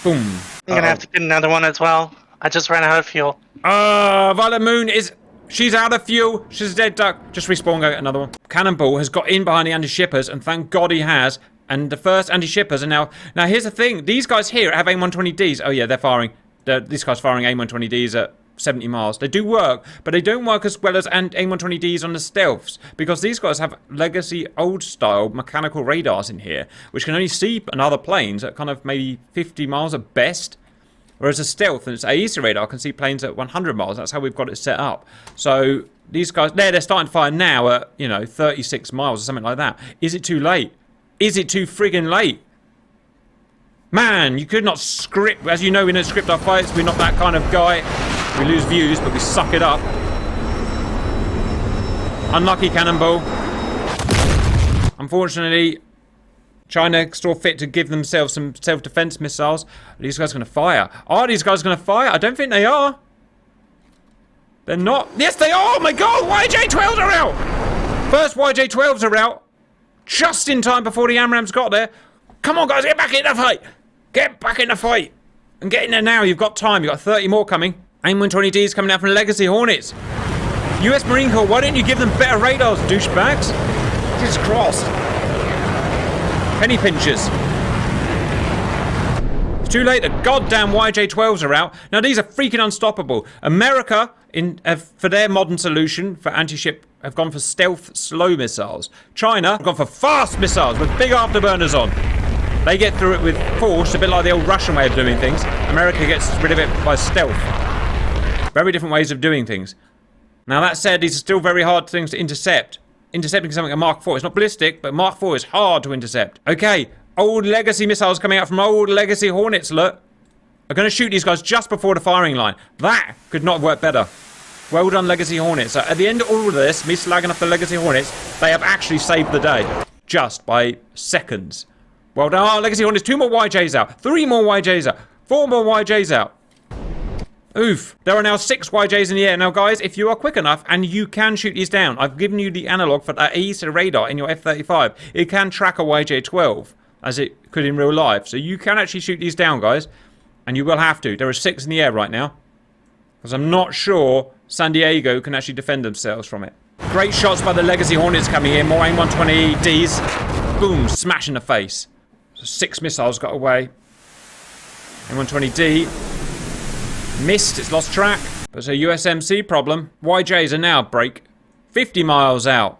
Boom. I'm gonna have to get another one as well. I just ran out of fuel. Violet Moon is... She's out of fuel. She's a dead duck. Just respawn, go get another one. Cannonball has got in behind the anti-shippers, and thank God he has. And the first anti-shippers are now... Now, here's the thing. These guys here have AIM-120Ds. Oh, yeah, they're firing. This guy's firing AIM-120Ds at 70 miles. They do work, but they don't work as well as AIM-120Ds on the stealths, because these guys have legacy old-style mechanical radars in here, which can only see another planes at kind of maybe 50 miles at best, whereas a stealth and its AESA radar can see planes at 100 miles. That's how we've got it set up. So these guys, they're starting to fire now at, 36 miles or something like that. Is it too late? Is it too friggin' late? Man, you could not script. As you know, we don't script our fights. We're not that kind of guy. We lose views, but we suck it up. Unlucky Cannonball. Unfortunately, China saw fit to give themselves some self-defense missiles. Are these guys going to fire? Are these guys going to fire? I don't think they are. They're not. Yes, they are. Oh my God, YJ-12s are out. First YJ-12s are out. Just in time before the AMRAAMs got there. Come on, guys, get back in the fight. Get back in the fight. And get in there now. You've got time. You've got 30 more coming. AIM-120Ds coming out from Legacy Hornets. US Marine Corps, why don't you give them better radars, douchebags? Jesus Christ. Penny pinchers. It's too late. The goddamn YJ-12s are out. Now, these are freaking unstoppable. America, for their modern solution for anti-ship, have gone for stealth slow missiles. China have gone for fast missiles with big afterburners on. They get through it with force, a bit like the old Russian way of doing things. America gets rid of it by stealth. Very different ways of doing things. Now, that said, these are still very hard things to intercept. Intercepting something at Mark 4. It's not ballistic, but Mark 4 is hard to intercept. Okay, old legacy missiles coming out from old legacy Hornets, look. Are going to shoot these guys just before the firing line. That could not work better. Well done, Legacy Hornets. So at the end of all of this, me slagging off the Legacy Hornets, they have actually saved the day. Just by seconds. Well done. Oh, Legacy Hornets, 2 more YJs out. 3 more YJs out. 4 more YJs out. Oof. There are now 6 YJs in the air. Now, guys, if you are quick enough and you can shoot these down, I've given you the analog for that AESA radar in your F-35. It can track a YJ-12, as it could in real life. So you can actually shoot these down, guys. And you will have to. There are 6 in the air right now. Because I'm not sure San Diego can actually defend themselves from it. Great shots by the Legacy Hornets coming in. More AIM-120Ds. Boom. Smash in the face. So 6 missiles got away. AIM-120D. Missed. It's lost track. But it's a USMC problem. YJs are now break 50 miles out.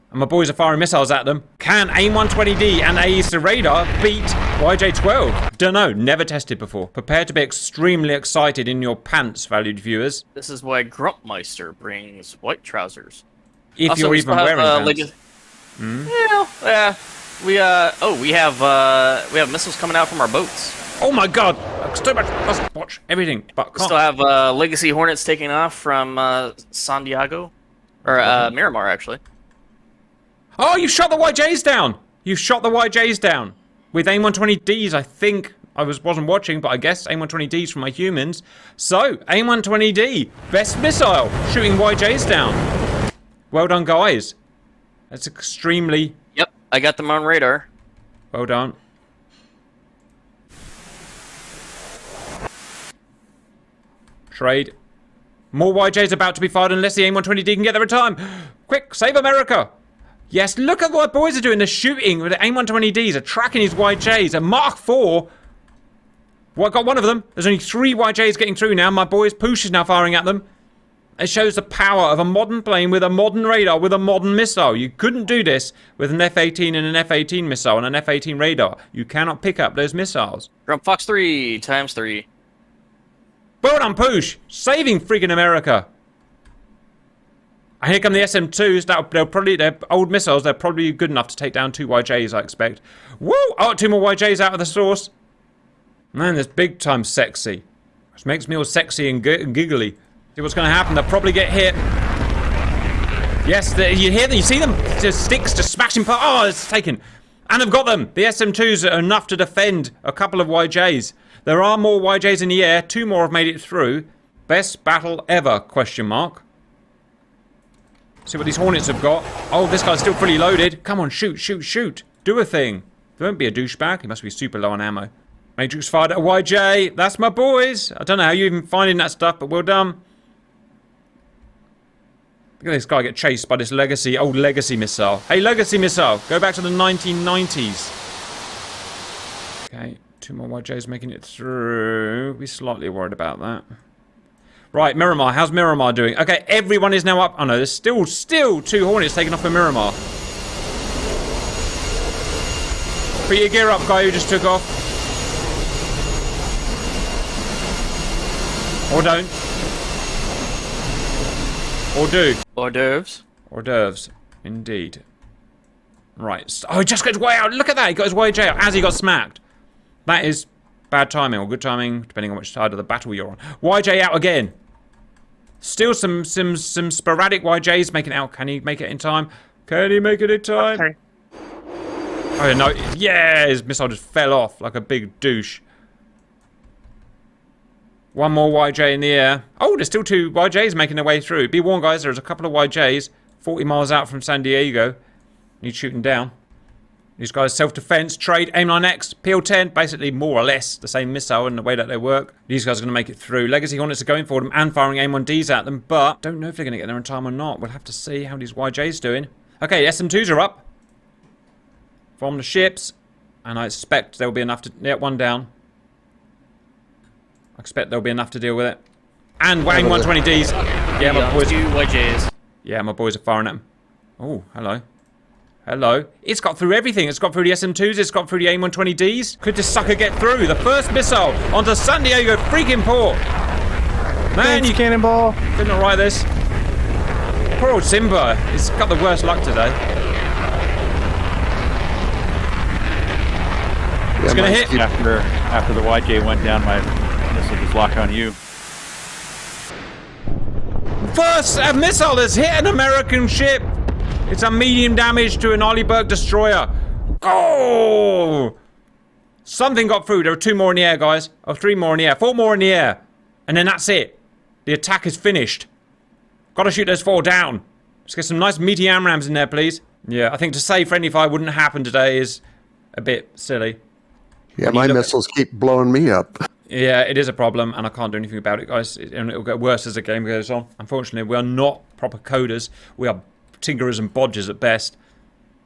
And my boys are firing missiles at them. Can AIM-120D and AESA radar beat YJ-12? Don't know. Never tested before. Prepare to be extremely excited in your pants, valued viewers. This is why Grumpmeister brings white trousers. If Also, you're we even still have, wearing pants. Yeah. We have missiles coming out from our boats. Oh my God! So much. Must watch everything, but We can't. still have Legacy Hornets taking off from San Diego. Or Miramar, actually. Oh, you've shot the YJs down! You've shot the YJs down. With AIM-120Ds, I think. I wasn't watching, but I guess AIM-120Ds from my humans. So, AIM-120D, best missile, shooting YJs down. Well done, guys. That's extremely... Yep, I got them on radar. Well done. Trade. More YJs about to be fired unless the AIM-120D can get there in time. Quick, save America. Yes, look at what boys are doing. They're shooting with the AIM-120Ds. They're tracking his YJs. A Mark IV. Well, I got one of them. There's only 3 YJs getting through now. My boys Poosh is now firing at them. It shows the power of a modern plane with a modern radar with a modern missile. You couldn't do this with an F-18 and an F-18 missile and an F-18 radar. You cannot pick up those missiles. Trump Fox 3 times 3. Well done, Poosh! Saving freaking America. And here come the SM2s. They're old missiles. They're probably good enough to take down 2 YJs, I expect. Woo! Oh, 2 more YJs out of the source. Man, this big time sexy. Which makes me all sexy and giggly. See what's going to happen. They'll probably get hit. Yes, you hear them. You see them. Just sticks just smashing part. Oh, it's taken. And I've got them. The SM2s are enough to defend a couple of YJs. There are more YJs in the air. 2 more have made it through. Best battle ever, question mark. See what these Hornets have got. Oh, this guy's still fully loaded. Come on, shoot, shoot, shoot. Do a thing. Don't be a douchebag. He must be super low on ammo. Matrix fired at a YJ. That's my boys. I don't know how you're even finding that stuff, but well done. Look at this guy get chased by this old legacy missile. Hey, legacy missile, go back to the 1990s. Okay, 2 more YJs making it through. We're slightly worried about that. Right, Miramar, how's Miramar doing? Okay, everyone is now up. Oh no, there's still 2 Hornets taken off for Miramar. Put your gear up, guy who just took off. Or don't. Or do. Hors d'oeuvres. Hors d'oeuvres, indeed. Right. Oh, he just got his way out. Look at that. He got his YJ out as he got smacked. That is bad timing or good timing, depending on which side of the battle you're on. YJ out again. Still some sporadic YJs making it out. Can he make it in time? Can he make it in time? Okay. Oh, no. Yeah, his missile just fell off like a big douche. 1 more YJ in the air. Oh, there's still 2 YJs making their way through. Be warned, guys, there's a couple of YJs 40 miles out from San Diego. Need shooting down. These guys self-defense, trade, AIM-9X, PL-10, basically more or less the same missile in the way that they work. These guys are going to make it through. Legacy Hornets are going for them and firing AIM-1Ds at them, but don't know if they're going to get there in time or not. We'll have to see how these YJs doing. Okay, SM2s are up from the ships, and I expect there will be enough to... Yeah, 1 down. I expect there'll be enough to deal with it. And Wang 120Ds. Yeah, my boys. 2 YJs. Yeah, my boys are firing at them. Oh, hello. Hello. It's got through everything. It's got through the SM2s. It's got through the AIM-120Ds. Could this sucker get through? The first missile onto San Diego freaking port. Man, you cannonball. couldn't write this. Poor old Simba. He's got the worst luck today. It's going to hit. After the YJ went down, my missile just locked on you. First, a missile has hit an American ship. It's a medium damage to an Arleigh destroyer. Oh! Something got through. There are 2 more in the air, guys. Oh, 3 more in the air. 4 more in the air. And then that's it. The attack is finished. Gotta shoot those 4 down. Let's get some nice meaty AMRAAMs in there, please. Yeah, I think to say friendly fire wouldn't happen today is a bit silly. Yeah, my missiles keep blowing me up. Yeah, it is a problem, and I can't do anything about it, guys. And it'll get worse as the game goes on. Unfortunately, we are not proper coders. We are tinkerers and bodgers at best.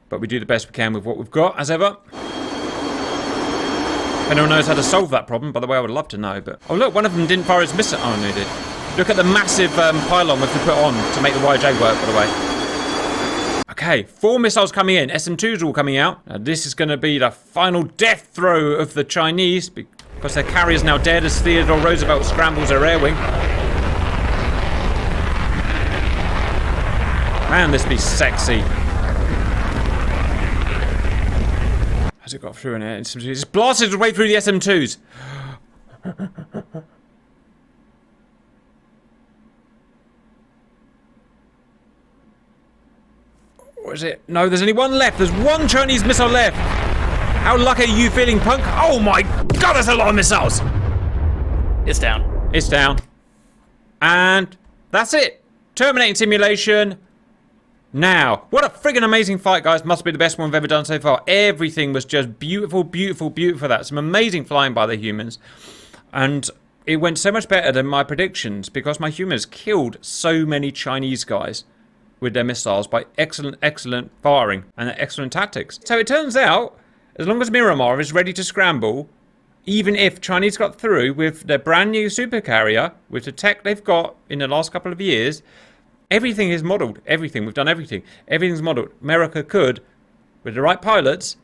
But we do the best we can with what we've got, as ever. If anyone knows how to solve that problem, by the way, I would love to know. But oh, look, one of them didn't fire his missile. Oh, no, he did. Look at the massive pylon we've put on to make the YJ work, by the way. Okay, 4 missiles coming in. SM2s are all coming out. Now, this is going to be the final death throw of the Chinese, because their carrier's now dead as Theodore Roosevelt scrambles their air wing. Man, this be sexy. Has it got through in it? It's blasted its way through the SM2s. What is it? No, there's only 1 left. There's 1 Chinese missile left. How lucky are you feeling, punk? Oh my god, there's a lot of missiles. It's down. It's down. And that's it. Terminating simulation. Now, what a friggin' amazing fight, guys. Must be the best one we've ever done so far. Everything was just beautiful, beautiful, beautiful. That's some amazing flying by the humans. And it went so much better than my predictions because my humans killed so many Chinese guys with their missiles by excellent, excellent firing and their excellent tactics. So it turns out, as long as Miramar is ready to scramble, even if Chinese got through with their brand new supercarrier, with the tech they've got in the last couple of years, everything is modelled. Everything. We've done everything. Everything's modelled. America could, with the right pilots,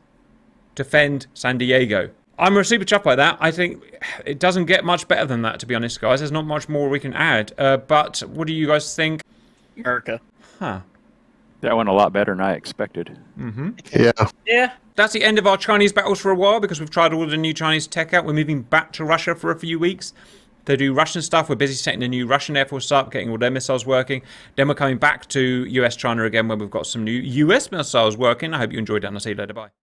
defend San Diego. I'm super chuffed by that. I think it doesn't get much better than that, to be honest, guys. There's not much more we can add. But what do you guys think? America. Huh. That went a lot better than I expected. Yeah. Yeah. That's the end of our Chinese battles for a while because we've tried all the new Chinese tech out. We're moving back to Russia for a few weeks to do Russian stuff. We're busy setting the new Russian Air Force up, getting all their missiles working. Then we're coming back to US China again when we've got some new US missiles working. I hope you enjoyed that and I'll see you later. Bye.